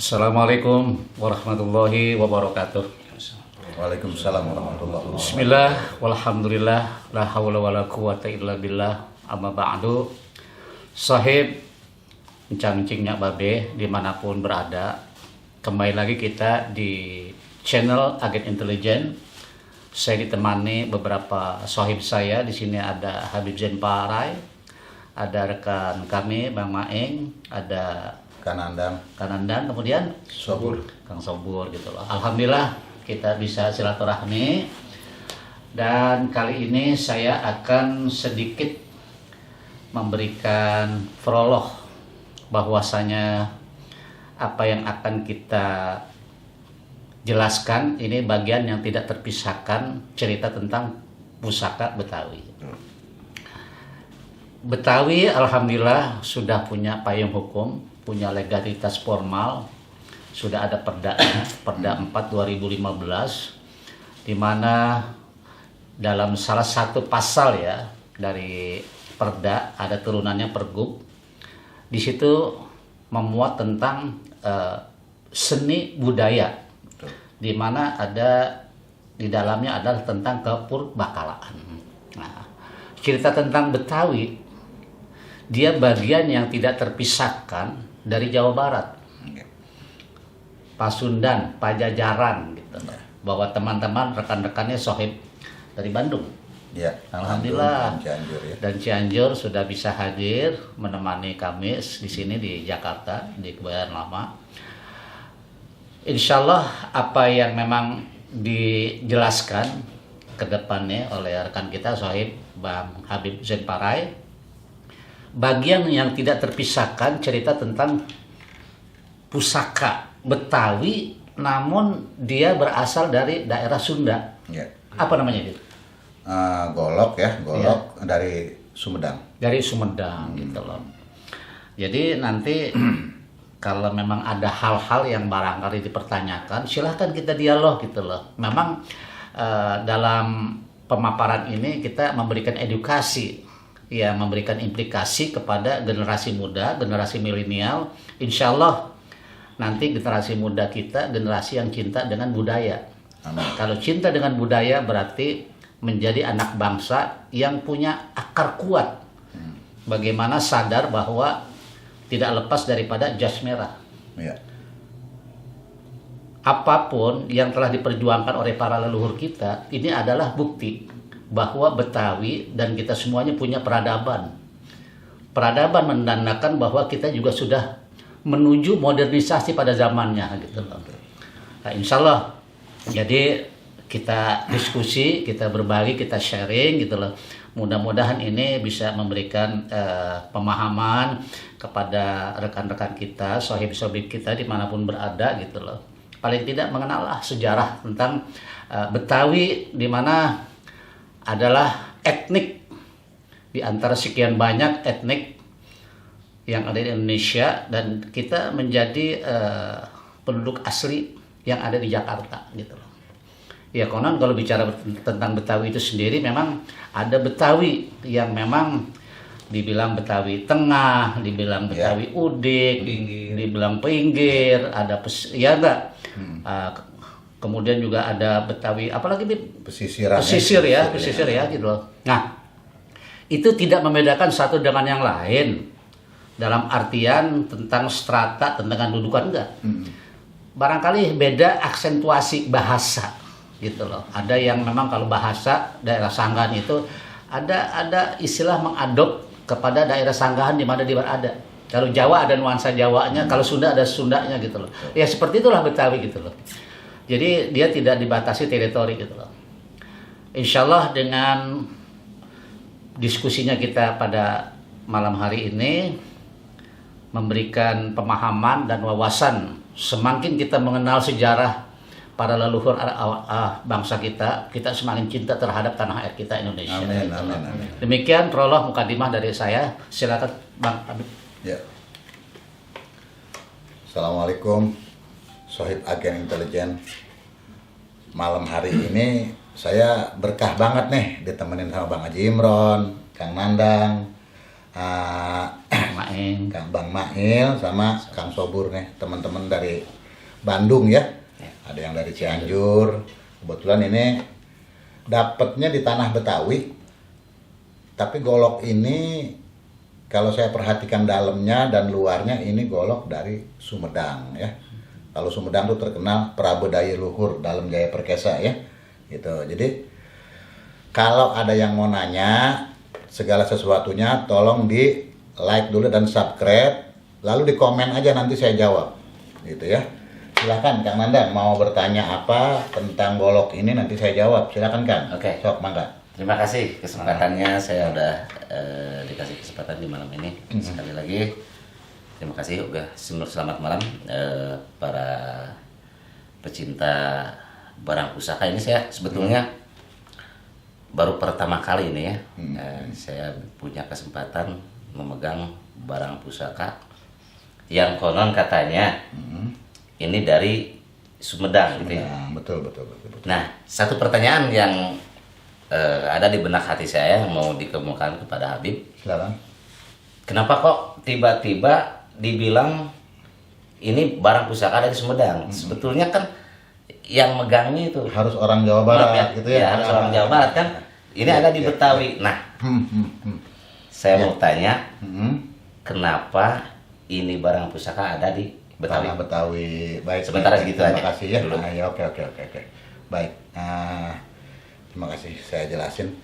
Assalamualaikum warahmatullahi wabarakatuh. Waalaikumsalam warahmatullahi wabarakatuh. Bismillah, walhamdulillah, la hawla wa la quwata illa billah, amma ba'du. Sahib, encang-encingnya babe, dimanapun berada. Kembali lagi kita di channel Agen Intelijen. Saya ditemani beberapa sahib saya. Di sini ada Habib Zain Parai, ada rekan kami Bang Maeng, ada Kanandang, kemudian Sobur. Kang Sobur gitu loh. Alhamdulillah kita bisa silaturahmi, dan kali ini saya akan sedikit memberikan prolog bahwasanya apa yang akan kita jelaskan ini bagian yang tidak terpisahkan cerita tentang pusaka Betawi. Betawi alhamdulillah sudah punya payung hukum, punya legalitas formal, sudah ada perdanya, Perda 4 2015, di mana dalam salah satu pasal ya dari Perda ada turunannya Pergub. Di situ memuat tentang seni budaya, di mana ada di dalamnya adalah tentang kepurbakalaan. Nah, cerita tentang Betawi dia bagian yang tidak terpisahkan dari Jawa Barat, Pasundan, Pajajaran gitu. Bahwa teman-teman rekan-rekannya sohib dari Bandung. Ya, Alhamdulillah. Cianjur, ya. Dan Cianjur sudah bisa hadir menemani kami di sini di Jakarta di Kebayoran Lama. Insya Allah apa yang memang dijelaskan ke depannya oleh rekan kita sohib Bang Habib Zain Parai, bagian yang tidak terpisahkan cerita tentang pusaka Betawi, namun dia berasal dari daerah Sunda. Ya. Apa namanya itu? Golok ya, golok dari Sumedang. Dari Sumedang gitu loh. Jadi nanti kalau memang ada hal-hal yang barangkali dipertanyakan, silahkan kita dialog gitu loh. Memang dalam pemaparan ini kita memberikan edukasi, ya, memberikan implikasi kepada generasi muda, generasi milenial. Insya Allah nanti generasi muda kita generasi yang cinta dengan budaya. Amin. Kalau cinta dengan budaya berarti menjadi anak bangsa yang punya akar kuat. Bagaimana sadar bahwa tidak lepas daripada jas merah. Ya. Apapun yang telah diperjuangkan oleh para leluhur kita, ini adalah bukti bahwa Betawi dan kita semuanya punya peradaban. Peradaban menandakan bahwa kita juga sudah menuju modernisasi pada zamannya gitu loh. Nah, insya Allah jadi kita diskusi, kita berbagi, kita sharing gitu loh. Mudah-mudahan ini bisa memberikan pemahaman kepada rekan-rekan kita, sohib-sohib kita dimanapun berada gitu loh. Paling tidak mengenallah sejarah tentang Betawi, di mana adalah etnik di antara sekian banyak etnik yang ada di Indonesia, dan kita menjadi penduduk asli yang ada di Jakarta gitu loh. Ya konon kalau bicara tentang Betawi itu sendiri, memang ada Betawi yang memang dibilang Betawi Tengah, dibilang Betawi Udik, dibilang Pinggir, ada ya enggak. Kemudian juga ada Betawi, apalagi di pesisir ya gitu loh. Nah, itu tidak membedakan satu dengan yang lain dalam artian tentang strata, tentang kedudukan, enggak. Barangkali beda aksentuasi bahasa gitu loh. Ada yang memang kalau bahasa daerah Sanggahan itu ada istilah mengadop kepada daerah Sanggahan di mana dia berada. Kalau Jawa ada nuansa Jawanya, kalau Sunda ada Sundanya gitu loh. Ya seperti itulah Betawi gitu loh. Jadi dia tidak dibatasi teritori gitu loh. Insya Allah dengan diskusinya kita pada malam hari ini memberikan pemahaman dan wawasan, semakin kita mengenal sejarah para leluhur bangsa kita semakin cinta terhadap tanah air kita Indonesia. Amin, amin, amin. Demikian prolog mukadimah dari saya. Silakan Bang Habib. Ya. Assalamualaikum, sohib Agen Intelijen. Malam hari ini saya berkah banget nih ditemenin sama Bang Haji Imron, Kang Nandang, Maeng. Kang Bang Mail sama Kang Sobur nih, teman-teman dari Bandung ya. Ada yang dari Cianjur. Kebetulan ini dapatnya di tanah Betawi. Tapi golok ini kalau saya perhatikan dalamnya dan luarnya ini golok dari Sumedang ya. Kalau Sumedang tuh terkenal prabudaya luhur dalam Jaya Perkesa ya. Gitu. Jadi kalau ada yang mau nanya segala sesuatunya tolong di like dulu dan subscribe, lalu di komen aja nanti saya jawab. Gitu ya. Silakan Kang Nanda mau bertanya apa tentang golok ini nanti saya jawab. Silakan Kang. Oke. Sok mangga. Terima kasih kesempatannya, saya udah dikasih kesempatan di malam ini. Sekali lagi terima kasih Uga. Selamat malam para pecinta barang pusaka. Ini saya sebetulnya baru pertama kali ini ya, saya punya kesempatan memegang barang pusaka yang konon katanya ini dari Sumedang gitu ya. Betul. Nah, satu pertanyaan yang ada di benak hati saya yang mau dikemukakan kepada Habib. Silakan. Kenapa kok tiba-tiba dibilang ini barang pusaka dari Sumedang? Sebetulnya kan yang megangnya itu Harus orang Jawa Barat gitu ya. harus orang Jawa Barat kan. Ini ada di Betawi. Nah, saya mau tanya, kenapa ini barang pusaka ada di Betawi? Tanah Betawi. Baik. Sementara segitu aja. Terima kasih ya. Dulu. Nah, ya oke. Baik. Terima kasih saya jelasin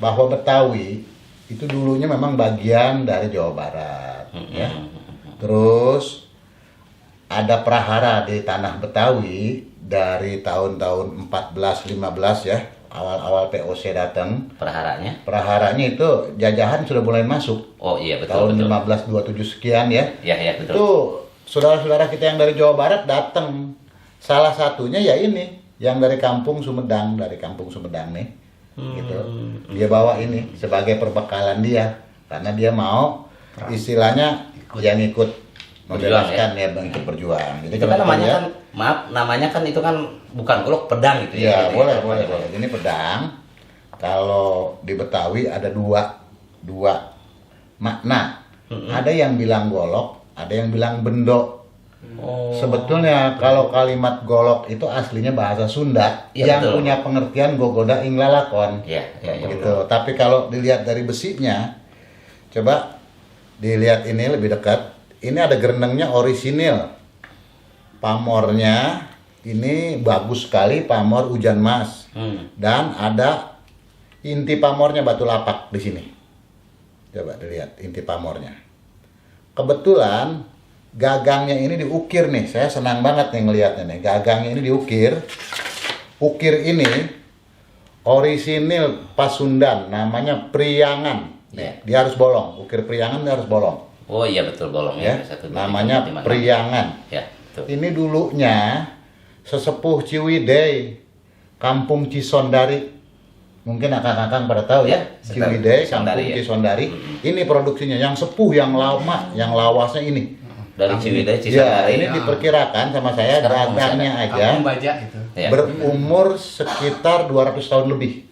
bahwa Betawi itu dulunya memang bagian dari Jawa Barat ya. Terus ada prahara di tanah Betawi dari tahun-tahun 14-15 ya, awal-awal POC datang. Praharanya itu jajahan sudah mulai masuk. Oh iya betul. Tahun betul. 1527 sekian ya. Ya betul. Itu saudara-saudara kita yang dari Jawa Barat datang. Salah satunya ya ini yang dari kampung Sumedang nih. Gitu. Dia bawa ini sebagai perbekalan dia karena dia mau istilahnya yang ikut membebaskan ya, ikut berjuang. Jadi Itu kan namanya dia, kan, maaf, namanya kan itu kan bukan golok, pedang gitu ya. Gitu Boleh. Ini pedang. Kalau di Betawi ada dua makna. Ada yang bilang golok, ada yang bilang bendok. Sebetulnya kalau kalimat golok itu aslinya bahasa Sunda Ya, yang betul. punya pengertian gogoda ing lalakon. Ya, Gitu. Tapi kalau dilihat dari besinya, coba dilihat ini lebih dekat. Ini ada gerenengnya orisinil. Pamornya ini bagus sekali, pamor hujan mas. Dan ada inti pamornya batu lapak di sini. Coba dilihat inti pamornya. Kebetulan gagangnya ini diukir nih. Saya senang banget nih ngelihatnya nih. Gagangnya ini diukir. Ukir ini orisinil Pasundan, namanya Priangan. Ya. Dia harus bolong. Ukir Priangan dia harus bolong. Oh iya betul bolong Ya. ya. Namanya Priangan. Ya, betul. Ini dulunya sesepuh Ciwidey, Kampung Cisondari. Mungkin akang-akang pada tahu ya, Ciwidey, Kampung Cisondari, ya. Cisondari. Ini produksinya yang sepuh, yang lama, yang lawasnya ini. Dari Ciwidey, Ya, Cisondari. ini diperkirakan sama saya Sekarang gagangnya aja Kampung Baja itu. Ya. berumur sekitar 200 tahun lebih.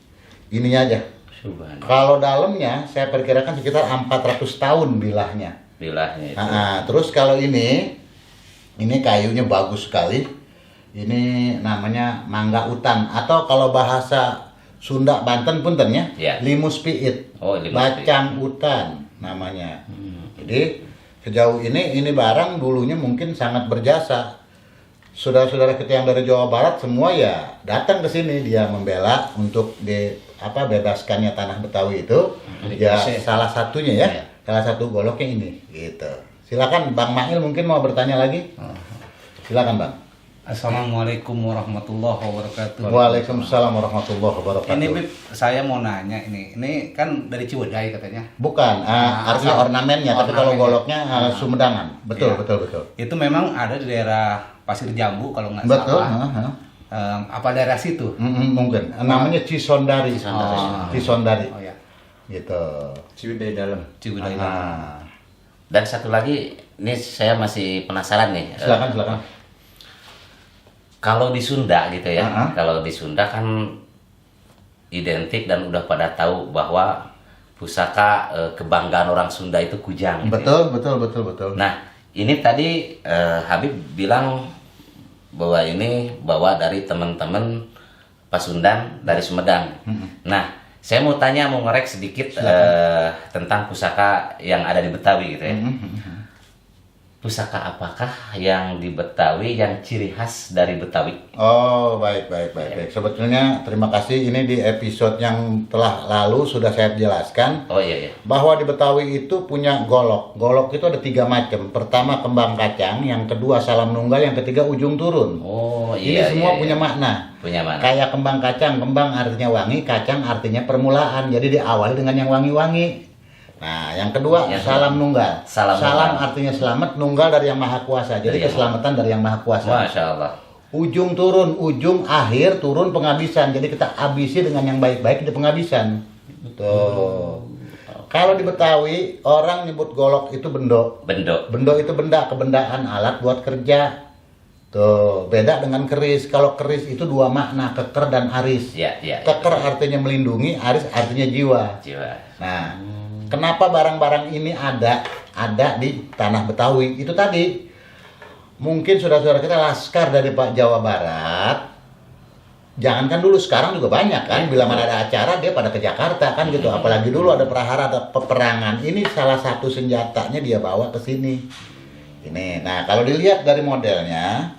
Ininya aja. Subhanallah. Kalau dalamnya saya perkirakan sekitar 400 tahun bilahnya. Bilahnya itu. Terus kalau ini kayunya bagus sekali. Ini namanya mangga utan atau kalau bahasa Sunda Banten punten ya, Ya. limus piit. Oh, limus Bacang utan namanya. Jadi sejauh ini barang dulunya mungkin sangat berjasa. Saudara-saudara kita yang dari Jawa Barat semua ya datang ke sini, dia membela untuk bebaskannya tanah Betawi itu. Ya salah satunya ya. Salah satu goloknya ini gitu. Silakan Bang Mail mungkin mau bertanya lagi. Silakan Bang. Assalamualaikum warahmatullahi wabarakatuh. Waalaikumsalam warahmatullahi wabarakatuh. Ini Bib, saya mau nanya ini kan dari Ciwidey katanya. Bukan, artinya ornamennya, tapi kalau goloknya Sumedangan. Betul, Iya. betul. Itu memang ada di daerah Pasir Jambu kalau nggak Betul. salah. Apa daerah situ? Mungkin. Namanya Cisondari. Cisondari. Oh ya, Gitu. Ciwidey dalam. Ciwidey. Dan satu lagi, ini saya masih penasaran nih. Silakan. Kalau di Sunda gitu ya, kalau di Sunda kan identik dan udah pada tahu bahwa pusaka kebanggaan orang Sunda itu kujang. Gitu Betul, ya. betul. Nah, ini tadi Habib bilang bahwa ini bawa dari teman-teman Pasundan dari Sumedang. Nah, saya mau tanya, mau ngorek sedikit tentang pusaka yang ada di Betawi gitu ya. Pusaka apakah yang di Betawi yang ciri khas dari Betawi? Oh, baik. Sebetulnya terima kasih, ini di episode yang telah lalu sudah saya jelaskan Oh iya. bahwa di Betawi itu punya golok. Golok itu ada 3 macam. Pertama kembang kacang, yang kedua salam nunggal, yang ketiga ujung turun. Oh Ini iya. semua iya, punya iya. makna. Punya mana? Kayak kembang kacang, kembang artinya wangi, kacang artinya permulaan. Jadi diawali dengan yang wangi-wangi. Nah, yang kedua Yang salam nunggal. Salam nunggal. Artinya selamat, nunggal dari yang maha kuasa. Jadi Dari yang keselamatan dari yang maha kuasa. Masya Allah. Ujung turun, ujung akhir turun penghabisan. Jadi kita habisi dengan yang baik-baik di penghabisan. Tuh. Kalau di Betawi orang nyebut golok itu bendo. Bendo. Bendo itu benda, kebendaan, alat buat kerja. Tuh, beda dengan keris. Kalau keris itu 2 makna, keker dan aris. Ya. Keker artinya melindungi, aris artinya jiwa. Jiwa. Nah, kenapa barang-barang ini ada di tanah Betawi? Itu tadi. Mungkin saudara-saudara kita laskar dari Pak Jawa Barat. Jangankan dulu, sekarang juga banyak kan. Bila mana ada acara dia pada ke Jakarta kan gitu. Apalagi dulu ada prahara, ada peperangan. Ini salah satu senjatanya dia bawa ke sini. Ini. Nah, kalau dilihat dari modelnya,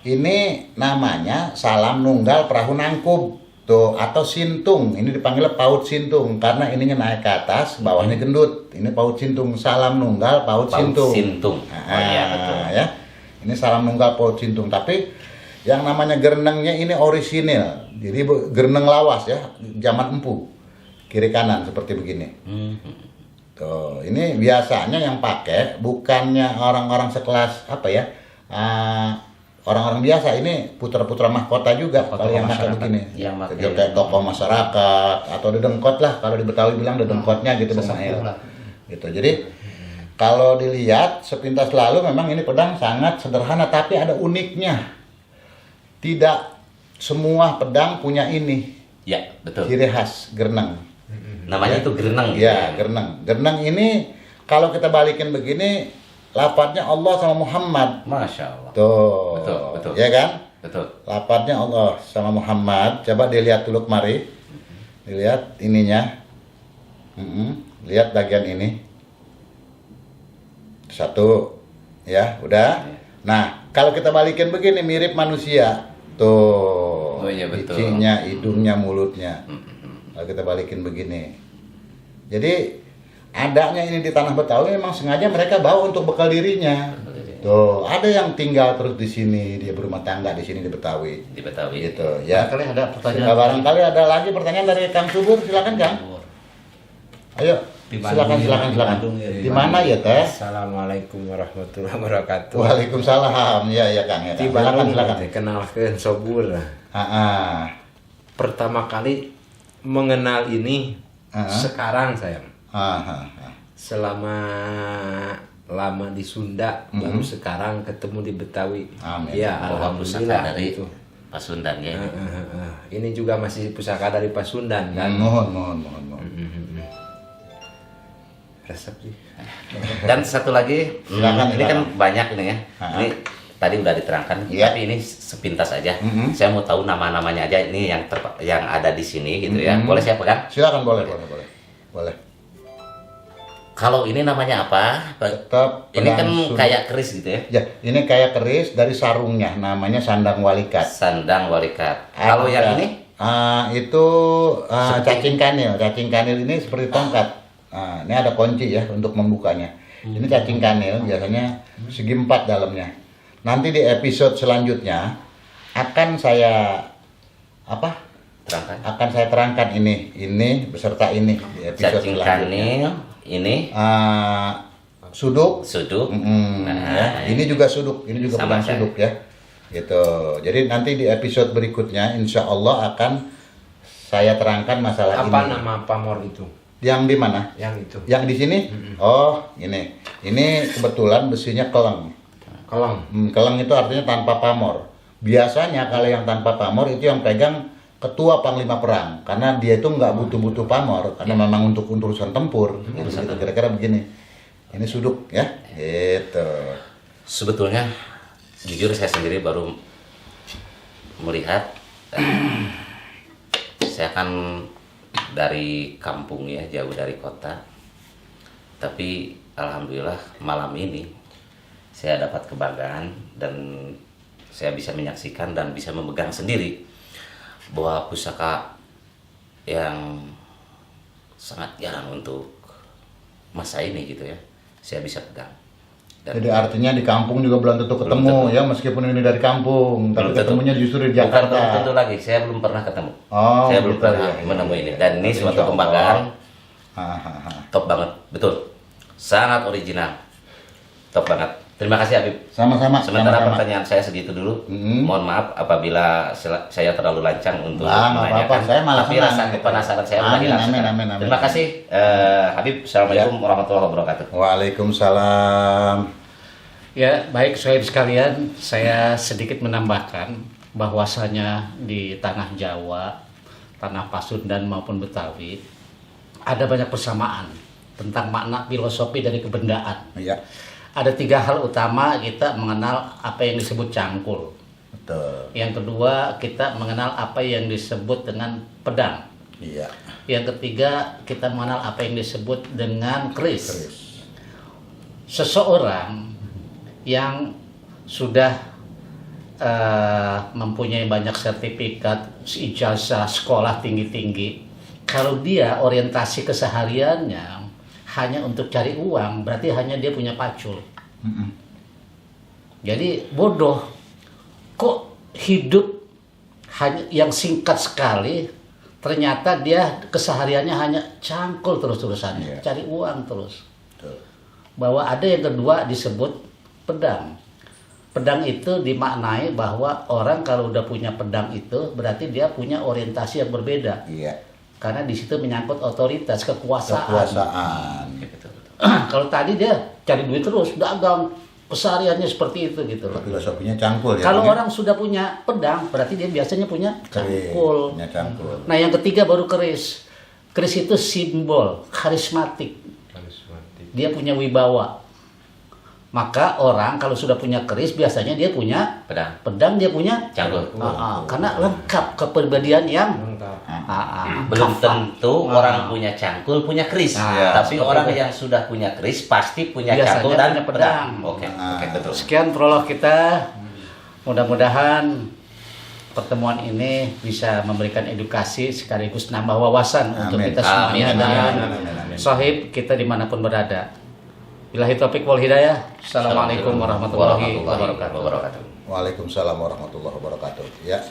ini namanya salam nunggal perahu nangkub. Tuh, atau sintung. Ini dipanggil paut sintung karena ininya naik ke atas, bawahnya gendut. Ini paut sintung, salam nunggal paut sintung. Oh iya, betul. Ya. Ini salam nunggal paut sintung. Tapi yang namanya gerenengnya ini orisinil. Jadi gereneng lawas ya, zaman empu. Kiri kanan seperti begini. Tuh, ini biasanya yang pakai bukannya orang-orang sekelas apa ya? Orang-orang biasa, ini putra-putra mahkota juga kalau yang pakai begini. Yang pakai Jadi kayak tokoh masyarakat atau dedengkot lah, kalau di Betawi bilang dedengkotnya gitu dengan gitu. Jadi kalau dilihat sepintas lalu memang ini pedang sangat sederhana, tapi ada uniknya. Tidak semua pedang punya ini. Ya, betul. Ciri khas gereneng. Namanya itu gereneng gitu. Ya, gereneng. Gereneng ini kalau kita balikin begini, lafadznya Allah sama Muhammad. Masya Allah. Tuh. Betul. Ya kan? Betul. Lafadznya Allah sama Muhammad. Coba dilihat dulu kemari. Dilihat ininya. Lihat bagian ini. Satu. Ya, udah. Nah, kalau kita balikin begini mirip manusia. Tuh. Oh iya, betul. Bicinya, hidungnya, mulutnya. Kalau kita balikin begini. Jadi adanya ini di tanah Betawi memang sengaja mereka bawa untuk bekal dirinya. Tuh, ada yang tinggal terus di sini, dia berumah tangga di sini di Betawi. Di Betawi. Gitu, ya. Barangkali ada pertanyaan. Barangkali ada lagi pertanyaan dari Kang Subur, silakan Kang. Ayo, silakan. Bandung, ya. Di mana ya Teh? Assalamualaikum warahmatullahi wabarakatuh. Waalaikumsalam, ya Kang ya. Di Silakan. Bandung kenalkan Sobur. Pertama kali mengenal ini sekarang saya. Selama lama di Sunda, baru sekarang ketemu di Betawi. Amin. Ya, Bawa pusaka alhamdulillah dari itu. Pasundan ya. Ini juga masih pusaka dari Pasundan kan. Mohon. Resep sih. Dan satu lagi, Silakan, ini kan silakan. banyak nih ya. Ini tadi udah diterangkan, Iya. tapi ini sepintas aja. Saya mau tahu nama-namanya aja. Ini yang ada di sini gitu ya. Boleh saya pegang? Silakan, boleh. Kalau ini namanya apa? Tetap Ini kan pedang kayak keris gitu ya. Ya, ini kayak keris dari sarungnya, namanya sandang walikat. Sandang walikat. Kalau yang ini itu cacing kanil. Cacing kanil ini seperti tongkat. Ini ada kunci ya untuk membukanya. Ini cacing kanil, biasanya segi 4 dalamnya. Nanti di episode selanjutnya akan saya terangkan. Akan saya terangkan ini beserta ini di episode Cacing selanjutnya. kanil, ini Suduk. suduk. Ya. Ini juga suduk, ini juga Sama pedang kan? suduk ya. Gitu. Jadi nanti di episode berikutnya insya Allah akan saya terangkan masalah Apa ini. nama pamor itu? Yang di mana? Yang itu. Yang di sini? Oh, ini. Ini kebetulan besinya keleng. Kolong. Keleng itu artinya tanpa pamor. Biasanya kalau yang tanpa pamor itu yang pegang ketua panglima perang, karena dia itu nggak butuh-butuh pamor, karena memang untuk urusan tempur. Gitu, kira-kira begini. Ini suduk ya, gitu. Sebetulnya jujur saya sendiri baru melihat, saya kan dari kampung ya, jauh dari kota, tapi alhamdulillah malam ini saya dapat kebanggaan dan saya bisa menyaksikan dan bisa memegang sendiri bahwa pusaka yang sangat jarang untuk masa ini gitu ya, saya bisa pegang. Dan Jadi artinya di kampung juga belum tentu ketemu tentu. ya, meskipun ini dari kampung, tapi belum tentu. ketemunya justru di Bukan Jakarta. belum tentu lagi, saya belum pernah ketemu. Oh, Saya belum gitu, pernah ya, ya, menemui ya, ini. ya. Dan ini Insya suatu Allah. kebanggaan, Hahaha. top banget, betul. Sangat original, top banget. Terima kasih Habib. Sama-sama. Sementara sama-sama. pertanyaan saya segitu dulu. Hmm. Mohon maaf apabila saya terlalu lancang untuk Nah, nggak apa-apa. Saya malah tapi senang rasa gitu. kepenasaran saya udah Amin, hilang amin, sekarang. amin, amin. Terima kasih Habib. Assalamualaikum warahmatullahi wabarakatuh. Waalaikumsalam. Ya, baik sohib sekalian, saya sedikit menambahkan bahwasanya di tanah Jawa, tanah Pasundan maupun Betawi ada banyak persamaan tentang makna filosofi dari kebendaan. Iya, Ada 3 hal utama kita mengenal apa yang disebut cangkul. betul. Yang kedua, kita mengenal apa yang disebut dengan pedang. Iya. Yang ketiga, kita mengenal apa yang disebut dengan keris. Terus. Seseorang yang sudah mempunyai banyak sertifikat, ijazah, sekolah tinggi-tinggi, kalau dia orientasi kesehariannya hanya untuk cari uang, berarti hanya dia punya pacul. Jadi bodoh. Kok hidup hanya yang singkat sekali, ternyata dia kesehariannya hanya cangkul terus-terusan, Iya. cari uang terus. Betul. Bahwa ada yang kedua disebut pedang. Pedang itu dimaknai bahwa orang kalau udah punya pedang itu berarti dia punya orientasi yang berbeda. Iya. Karena di situ menyangkut otoritas, kekuasaan. Kekuasaan. Kalau tadi dia cari duit terus, dagang, kesehariannya seperti itu gitu loh. Filosofinya cangkul ya. Kalau Bang, ya? orang sudah punya pedang, berarti dia biasanya punya Keris, cangkul. punya cangkul. Nah, yang ketiga baru keris. Keris itu simbol, karismatik. Dia punya wibawa. Maka orang kalau sudah punya keris biasanya dia punya pedang, dia punya Cangkul. karena lengkap kepribadian yang Belum kafah. tentu orang punya cangkul punya keris, tapi seperti orang itu. yang sudah punya keris pasti punya Biasanya cangkul dan punya pedang. pedang. Oke, betul. Sekian prolog kita. Mudah-mudahan pertemuan ini bisa memberikan edukasi sekaligus nambah wawasan untuk Amin. kita semuanya Amin. dan Amin. sahib kita dimanapun berada. Billahi taufiq wal hidayah. Assalamualaikum warahmatullahi wabarakatuh. Waalaikumsalam warahmatullahi wabarakatuh. Ya.